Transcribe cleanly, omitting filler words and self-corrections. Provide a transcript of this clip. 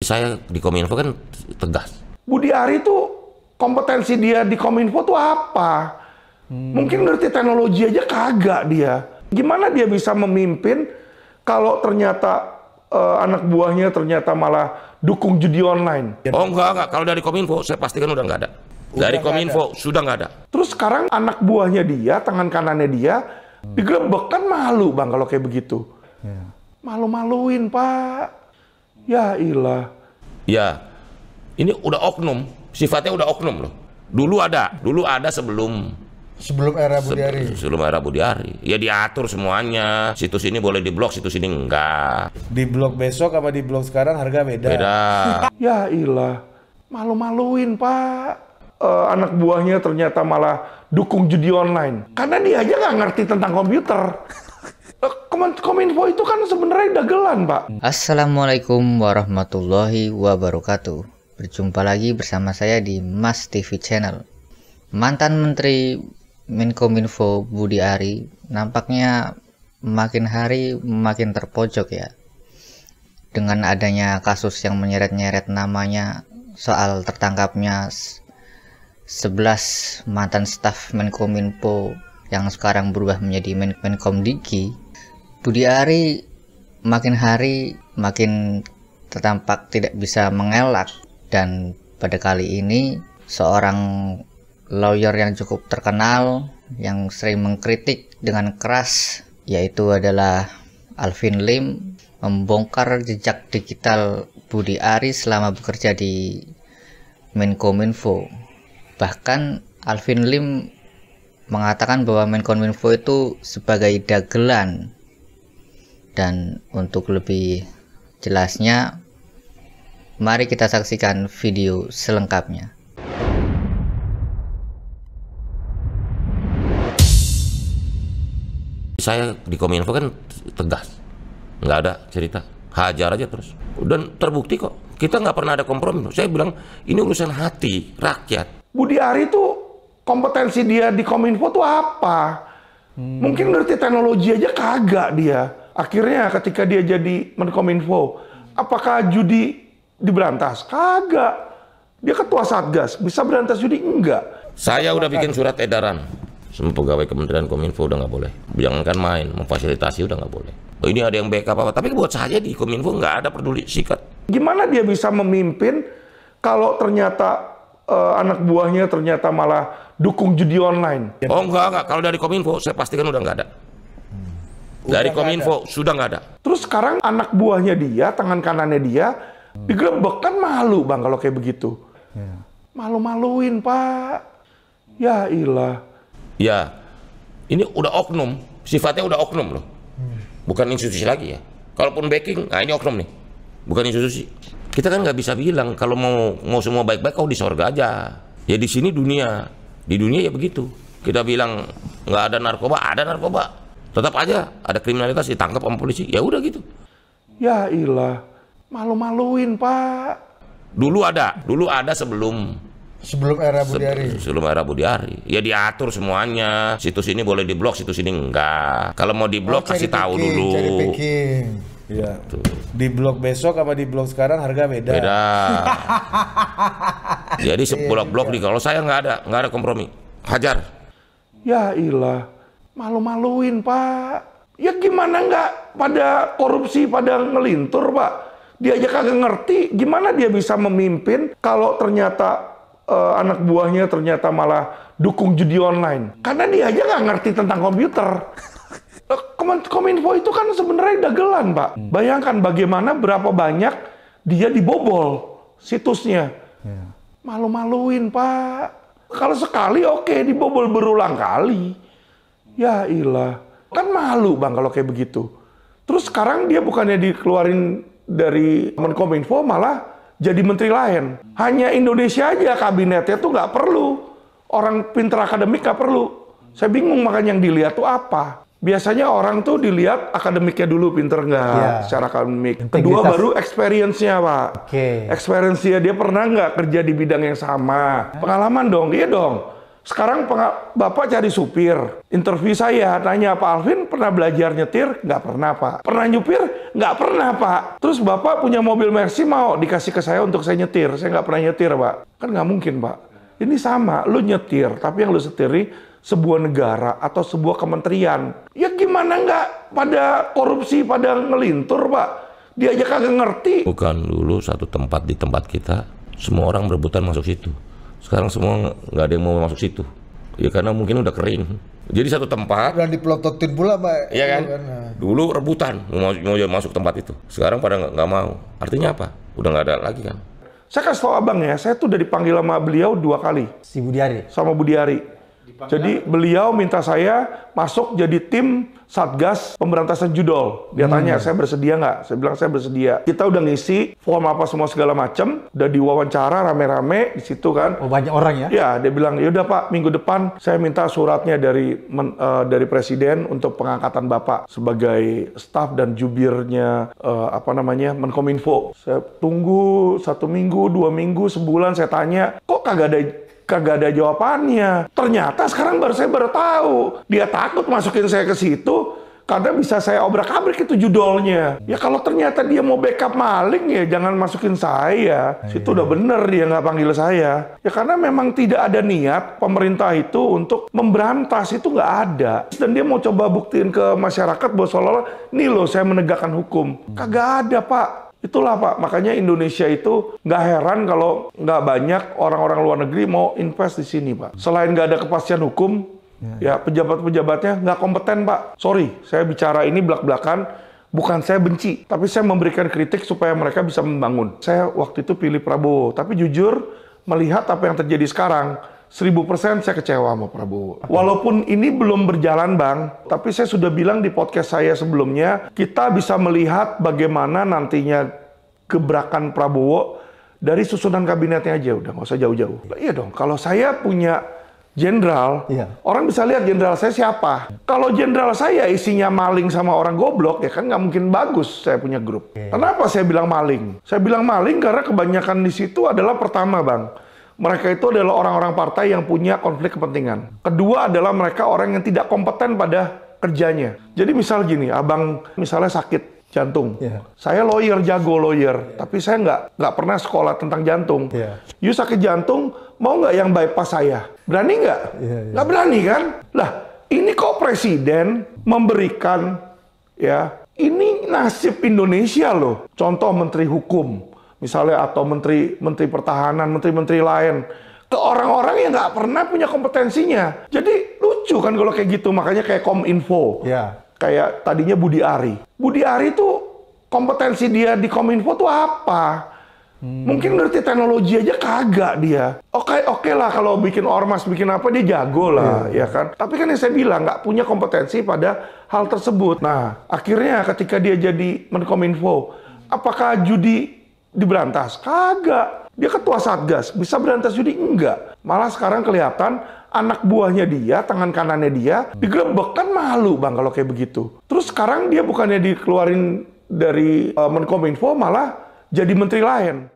Saya di Kominfo kan tegas. Budi Ari itu kompetensi dia di Kominfo tuh apa? Mungkin ngerti teknologi aja kagak dia. Gimana dia bisa memimpin kalau ternyata anak buahnya ternyata malah dukung judi online? Oh enggak. Kalau dari Kominfo saya pastikan udah nggak ada. Dari Kominfo sudah nggak ada. Terus sekarang anak buahnya dia, tangan kanannya dia, digerebek. Kan malu bang kalau kayak begitu. Malu-maluin pak. Ya ilah. Ya, ini udah oknum. Sifatnya udah oknum loh. Dulu ada sebelum era Budi Ari. Sebelum era Budi Ari. Ya diatur semuanya. Situs ini boleh diblok, situs ini enggak. Di blok besok sama di blok sekarang harga beda. Beda. Ya ilah. Malu-maluin pak. Anak buahnya ternyata malah dukung judi online. Karena dia aja nggak ngerti tentang komputer. Kominfo itu kan sebenarnya dagelan, Pak. Assalamualaikum warahmatullahi wabarakatuh. Berjumpa lagi bersama saya di Mas TV Channel. Mantan Menteri Menkominfo Budi Ari nampaknya makin hari makin terpojok ya. Dengan adanya kasus yang menyeret-nyeret namanya soal tertangkapnya 11 mantan staf Menkominfo yang sekarang berubah menjadi Menkomdiki, Budi Ari makin hari makin tertampak tidak bisa mengelak, dan pada kali ini seorang lawyer yang cukup terkenal yang sering mengkritik dengan keras, yaitu adalah Alvin Lim, membongkar jejak digital Budi Ari selama bekerja di Menkominfo. Bahkan Alvin Lim mengatakan bahwa Menkominfo itu sebagai dagelan. Dan untuk lebih jelasnya, mari kita saksikan video selengkapnya. Saya di Kominfo kan tegas. Nggak ada cerita. Hajar aja terus. Dan terbukti kok. Kita nggak pernah ada kompromi. Saya bilang, ini urusan hati rakyat. Budi Ari itu kompetensi dia di Kominfo tuh apa? Mungkin ngerti teknologi aja kagak dia. Akhirnya ketika dia jadi Menkominfo, apakah judi diberantas? Kagak. Dia ketua Satgas, bisa berantas judi? Enggak. Saya udah bikin surat edaran. Semua pegawai Kementerian Kominfo udah nggak boleh. Jangankan main, memfasilitasi udah nggak boleh. Oh, ini ada yang backup apa? Tapi buat saya di Kominfo nggak ada peduli sikat. Gimana dia bisa memimpin kalau ternyata anak buahnya ternyata malah dukung judi online? Oh enggak. Kalau dari Kominfo saya pastikan udah nggak ada. Dari Kominfo sudah nggak ada. Terus sekarang anak buahnya dia, tangan kanannya dia, digerebek. Kan malu bang kalau kayak begitu. Malu-maluin pak. Ya ilah. Ya, ini udah oknum. Sifatnya udah oknum loh. Bukan institusi lagi ya. Kalaupun backing, nah ini oknum nih. Bukan institusi. Kita kan nggak bisa bilang kalau mau semua baik-baik, kau di sorga aja. Ya di sini dunia. Di dunia ya begitu. Kita bilang nggak ada narkoba, ada narkoba. Tetap aja ada kriminalitas, ditangkap sama polisi. Ya udah gitu. Ya ilah. Malu-maluin pak. Dulu ada sebelum era Budi Ari. Sebelum era Budi Ari. Ya diatur semuanya. Situs ini boleh diblok, situs ini enggak. Kalau mau diblok kasih tahu dulu. Cari packing. Ya. Di blok besok sama di blok sekarang harga beda. Beda. Jadi blok-blok di kalau saya nggak ada kompromi. Hajar. Ya ilah. Malu-maluin pak. Ya gimana nggak pada korupsi, pada ngelintur pak. Dia aja kagak ngerti. Gimana dia bisa memimpin kalau ternyata anak buahnya ternyata malah dukung judi online. Karena dia aja nggak ngerti tentang komputer. Kominfo itu kan sebenarnya dagelan pak. Bayangkan bagaimana berapa banyak dia dibobol situsnya. Malu-maluin pak. Kalau sekali oke, dibobol berulang kali. Ya ilah. Kan malu bang kalau kayak begitu. Terus sekarang dia bukannya dikeluarin dari Menkominfo, malah jadi menteri lain. Hanya Indonesia aja kabinetnya tuh nggak perlu. Orang pinter akademik nggak perlu. Saya bingung makanya yang dilihat tuh apa. Biasanya orang tuh dilihat akademiknya dulu, pinter nggak secara akademik. Kedua baru experience-nya pak. Experience-nya dia pernah nggak kerja di bidang yang sama. Pengalaman dong, iya dong. Sekarang Bapak cari supir. Interview saya, tanya Pak Alvin pernah belajar nyetir? Nggak pernah Pak. Pernah nyupir? Nggak pernah Pak. Terus Bapak punya mobil Mercy mau dikasih ke saya untuk saya nyetir? Saya nggak pernah nyetir Pak. Kan nggak mungkin Pak. Ini sama, lu nyetir, tapi yang lu setiri sebuah negara atau sebuah kementerian. Ya gimana nggak pada korupsi, pada ngelintur Pak? Dia aja kagak ngerti. Bukan dulu satu tempat di tempat kita, semua orang berebutan masuk situ. Sekarang semua nggak ada yang mau masuk situ. Ya karena mungkin udah kering. Jadi satu tempat. Dan dipelototin pula Pak. Iya kan? Dulu rebutan mau masuk tempat itu. Sekarang pada nggak mau. Artinya apa? Udah nggak ada lagi kan? Saya kasih tau abang ya, saya tuh udah dipanggil sama beliau 2 kali. Si Budiari? Sama Budiari. Jadi beliau minta saya masuk jadi tim Satgas Pemberantasan Judol. Dia tanya, saya bersedia nggak? Saya bilang, saya bersedia. Kita udah ngisi form apa semua segala macam, udah diwawancara rame-rame di situ kan. Oh, banyak orang ya? Ya, dia bilang, yaudah Pak, minggu depan saya minta suratnya dari Presiden untuk pengangkatan Bapak sebagai staf dan jubirnya Menkominfo. Saya tunggu 1 minggu, 2 minggu, sebulan saya tanya, kok kagak ada jawabannya. Ternyata sekarang saya baru tahu. Dia takut masukin saya ke situ karena bisa saya obrak-abrik itu judolnya. Ya kalau ternyata dia mau backup maling ya jangan masukin saya. Situ udah bener dia nggak panggil saya. Ya karena memang tidak ada niat pemerintah itu untuk memberantas, itu nggak ada. Dan dia mau coba buktiin ke masyarakat bahwa seolah-olah nih loh saya menegakkan hukum. Kagak ada Pak. Itulah Pak, makanya Indonesia itu nggak heran kalau nggak banyak orang-orang luar negeri mau invest di sini Pak. Selain nggak ada kepastian hukum, ya pejabat-pejabatnya nggak kompeten Pak. Sorry, saya bicara ini belak-belakan, bukan saya benci, tapi saya memberikan kritik supaya mereka bisa membangun. Saya waktu itu pilih Prabowo, tapi jujur melihat apa yang terjadi sekarang, 1000% saya kecewa sama Prabowo. Walaupun ini belum berjalan Bang, tapi saya sudah bilang di podcast saya sebelumnya, kita bisa melihat bagaimana nantinya gebrakan Prabowo dari susunan kabinetnya aja, udah nggak usah jauh-jauh. Iya dong, kalau saya punya jenderal, orang bisa lihat jenderal saya siapa. Kalau jenderal saya isinya maling sama orang goblok, ya kan nggak mungkin bagus saya punya grup. Kenapa saya bilang maling? Saya bilang maling karena kebanyakan di situ adalah pertama Bang, mereka itu adalah orang-orang partai yang punya konflik kepentingan. Kedua adalah mereka orang yang tidak kompeten pada kerjanya. Jadi misal gini, abang misalnya sakit jantung. Saya lawyer, jago lawyer. Tapi saya nggak pernah sekolah tentang jantung. You sakit jantung, mau nggak yang bypass saya? Berani nggak? Nggak berani kan? Lah, ini kok presiden memberikan, ya, ini nasib Indonesia loh. Contoh menteri hukum. Misalnya atau menteri pertahanan, menteri-menteri lain ke orang-orang yang nggak pernah punya kompetensinya. Jadi lucu kan kalau kayak gitu, makanya kayak Kominfo, kayak tadinya Budi Ari. Budi Ari tuh kompetensi dia di Kominfo tuh apa? Mungkin ngerti teknologi aja kagak dia. Oke lah kalau bikin ormas, bikin apa dia jago lah, ya kan. Tapi kan yang saya bilang nggak punya kompetensi pada hal tersebut. Nah akhirnya ketika dia jadi Menkominfo, apakah judi diberantas? Kagak. Dia ketua Satgas, bisa berantas judi? Enggak. Malah sekarang kelihatan anak buahnya dia, tangan kanannya dia, digerebek. Kan malu Bang kalau kayak begitu. Terus sekarang dia bukannya dikeluarin dari Menkominfo, malah jadi menteri lain.